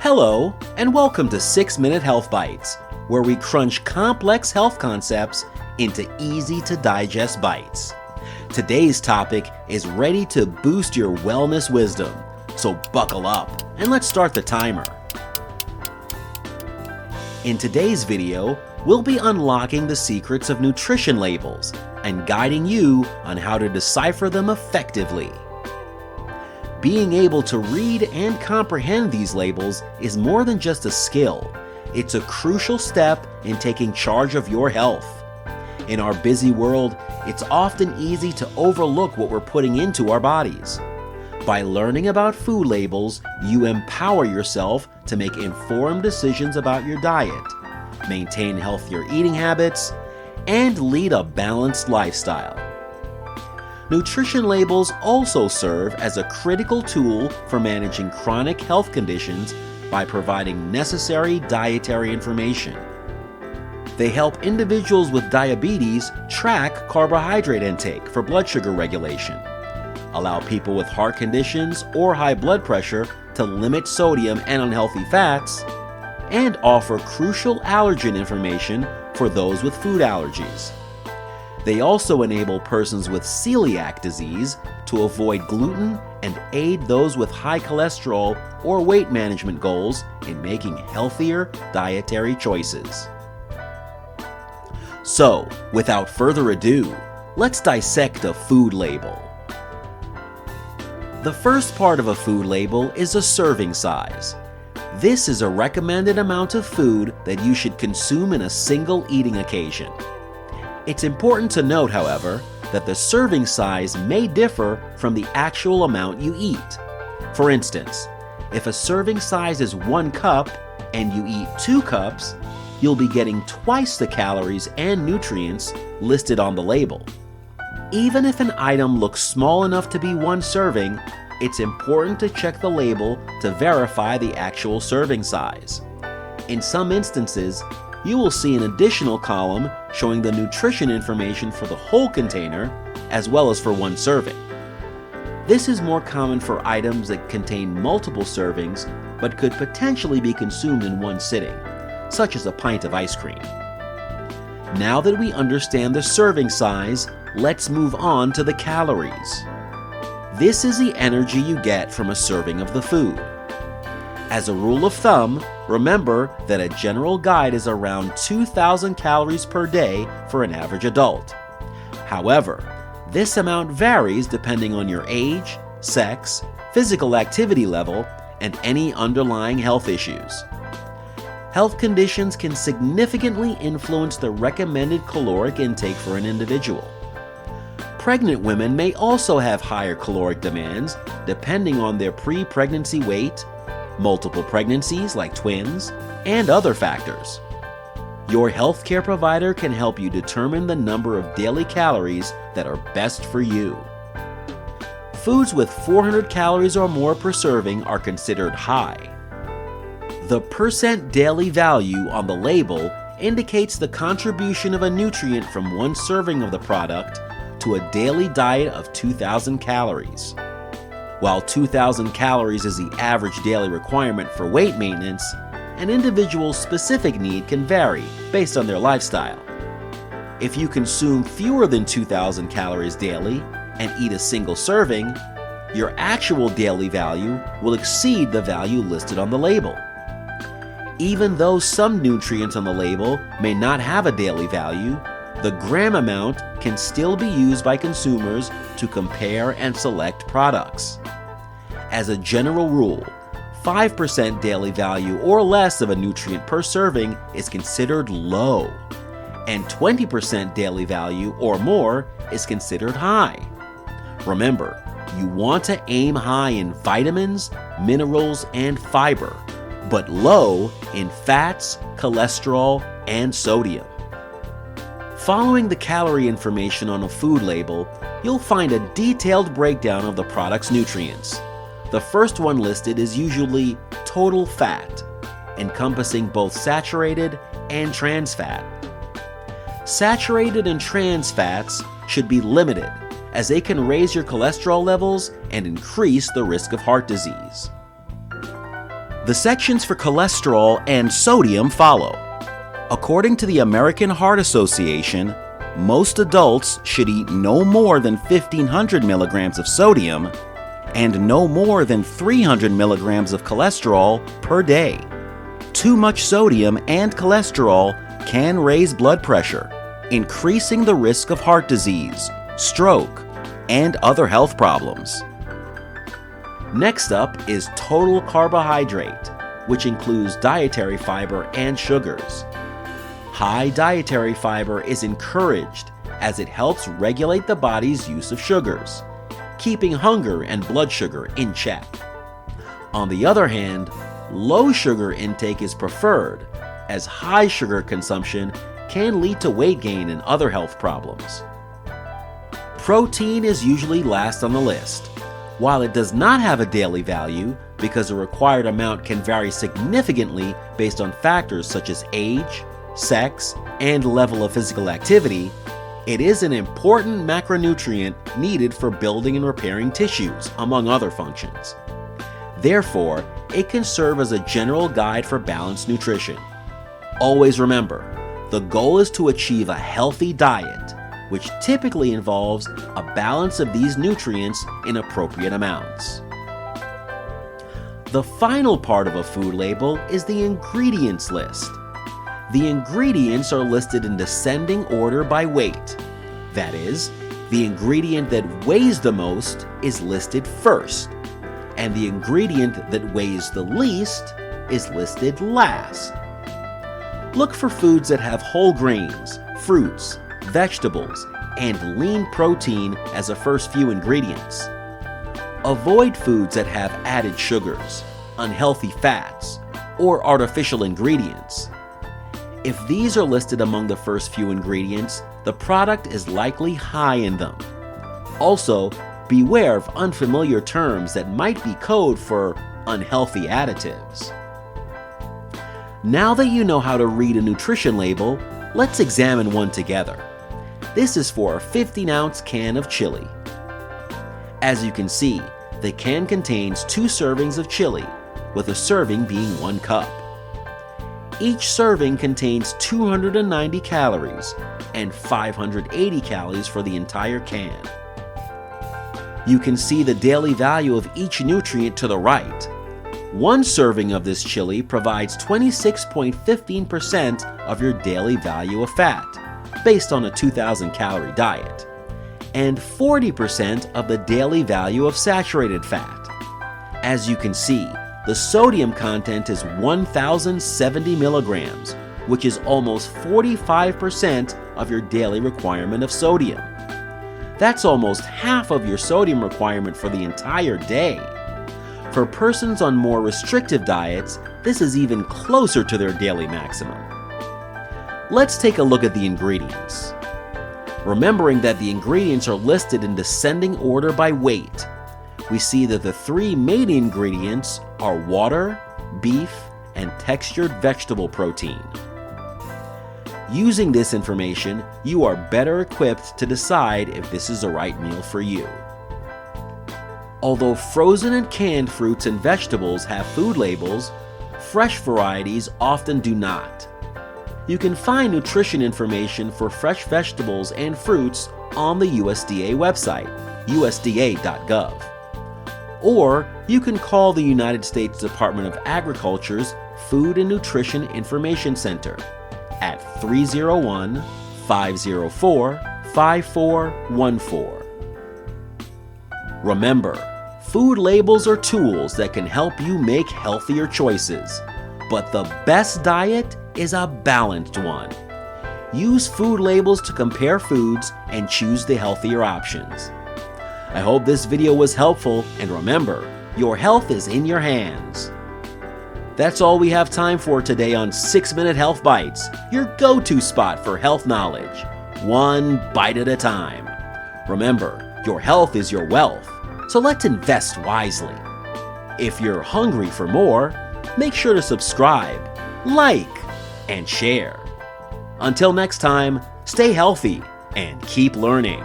Hello, and welcome to 6 Minute Health Bytes, where we crunch complex health concepts into easy-to-digest bites. Today's topic is ready to boost your wellness wisdom, so buckle up and let's start the timer. In today's video, we'll be unlocking the secrets of nutrition labels and guiding you on how to decipher them effectively. Being able to read and comprehend these labels is more than just a skill. It's a crucial step in taking charge of your health. In our busy world, it's often easy to overlook what we're putting into our bodies. By learning about food labels, you empower yourself to make informed decisions about your diet, maintain healthier eating habits, and lead a balanced lifestyle. Nutrition labels also serve as a critical tool for managing chronic health conditions by providing necessary dietary information. They help individuals with diabetes track carbohydrate intake for blood sugar regulation, allow people with heart conditions or high blood pressure to limit sodium and unhealthy fats, and offer crucial allergen information for those with food allergies. They also enable persons with celiac disease to avoid gluten and aid those with high cholesterol or weight management goals in making healthier dietary choices. So, without further ado, let's dissect a food label. The first part of a food label is a serving size. This is a recommended amount of food that you should consume in a single eating occasion. It's important to note, however, that the serving size may differ from the actual amount you eat. For instance, if a serving size is 1 cup and you eat 2 cups, you'll be getting twice the calories and nutrients listed on the label. Even if an item looks small enough to be 1 serving, it's important to check the label to verify the actual serving size. In some instances, you will see an additional column showing the nutrition information for the whole container as well as for 1 serving. This is more common for items that contain multiple servings but could potentially be consumed in 1 sitting, such as a pint of ice cream. Now that we understand the serving size, let's move on to the calories. This is the energy you get from a serving of the food. As a rule of thumb, remember that a general guide is around 2,000 calories per day for an average adult. However, this amount varies depending on your age, sex, physical activity level, and any underlying health issues. Health conditions can significantly influence the recommended caloric intake for an individual. Pregnant women may also have higher caloric demands depending on their pre-pregnancy weight, multiple pregnancies like twins, and other factors. Your healthcare provider can help you determine the number of daily calories that are best for you. Foods with 400 calories or more per serving are considered high. The percent daily value on the label indicates the contribution of a nutrient from 1 serving of the product to a daily diet of 2,000 calories. While 2,000 calories is the average daily requirement for weight maintenance, an individual's specific need can vary based on their lifestyle. If you consume fewer than 2,000 calories daily and eat a single serving, your actual daily value will exceed the value listed on the label. Even though some nutrients on the label may not have a daily value, the gram amount can still be used by consumers to compare and select products. As a general rule, 5% daily value or less of a nutrient per serving is considered low, and 20% daily value or more is considered high. Remember, you want to aim high in vitamins, minerals, and fiber, but low in fats, cholesterol, and sodium. Following the calorie information on a food label, you'll find a detailed breakdown of the product's nutrients. The first one listed is usually total fat, encompassing both saturated and trans fat. Saturated and trans fats should be limited, as they can raise your cholesterol levels and increase the risk of heart disease. The sections for cholesterol and sodium follow. According to the American Heart Association, most adults should eat no more than 1,500 milligrams of sodium and no more than 300 milligrams of cholesterol per day. Too much sodium and cholesterol can raise blood pressure, increasing the risk of heart disease, stroke, and other health problems. Next up is total carbohydrate, which includes dietary fiber and sugars. High dietary fiber is encouraged as it helps regulate the body's use of sugars, keeping hunger and blood sugar in check. On the other hand, low sugar intake is preferred, as high sugar consumption can lead to weight gain and other health problems. Protein is usually last on the list. While it does not have a daily value because the required amount can vary significantly based on factors such as age, sex, and level of physical activity, it is an important macronutrient needed for building and repairing tissues, among other functions. Therefore, it can serve as a general guide for balanced nutrition. Always remember, the goal is to achieve a healthy diet, which typically involves a balance of these nutrients in appropriate amounts. The final part of a food label is the ingredients list. The ingredients are listed in descending order by weight. That is, the ingredient that weighs the most is listed first, and the ingredient that weighs the least is listed last. Look for foods that have whole grains, fruits, vegetables, and lean protein as the first few ingredients. Avoid foods that have added sugars, unhealthy fats, or artificial ingredients. If these are listed among the first few ingredients, the product is likely high in them. Also, beware of unfamiliar terms that might be code for unhealthy additives. Now that you know how to read a nutrition label, let's examine one together. This is for a 15-ounce can of chili. As you can see, the can contains 2 servings of chili, with a serving being 1 cup. Each serving contains 290 calories and 580 calories for the entire can. You can see the daily value of each nutrient to the right. 1 serving of this chili provides 26.15% of your daily value of fat, based on a 2,000 calorie diet, and 40% of the daily value of saturated fat. As you can see, the sodium content is 1,070 milligrams, which is almost 45% of your daily requirement of sodium. That's almost half of your sodium requirement for the entire day. For persons on more restrictive diets, this is even closer to their daily maximum. Let's take a look at the ingredients. Remembering that the ingredients are listed in descending order by weight, we see that the 3 main ingredients are water, beef, and textured vegetable protein. Using this information, you are better equipped to decide if this is the right meal for you. Although frozen and canned fruits and vegetables have food labels, fresh varieties often do not. You can find nutrition information for fresh vegetables and fruits on the USDA website, usda.gov. Or you can call the United States Department of Agriculture's Food and Nutrition Information Center at 301-504-5414. Remember, food labels are tools that can help you make healthier choices, but the best diet is a balanced one. Use food labels to compare foods and choose the healthier options. I hope this video was helpful, and remember, your health is in your hands. That's all we have time for today on 6 Minute Health Bytes, your go-to spot for health knowledge, one bite at a time. Remember, your health is your wealth, so let's invest wisely. If you're hungry for more, make sure to subscribe, like, and share. Until next time, stay healthy and keep learning.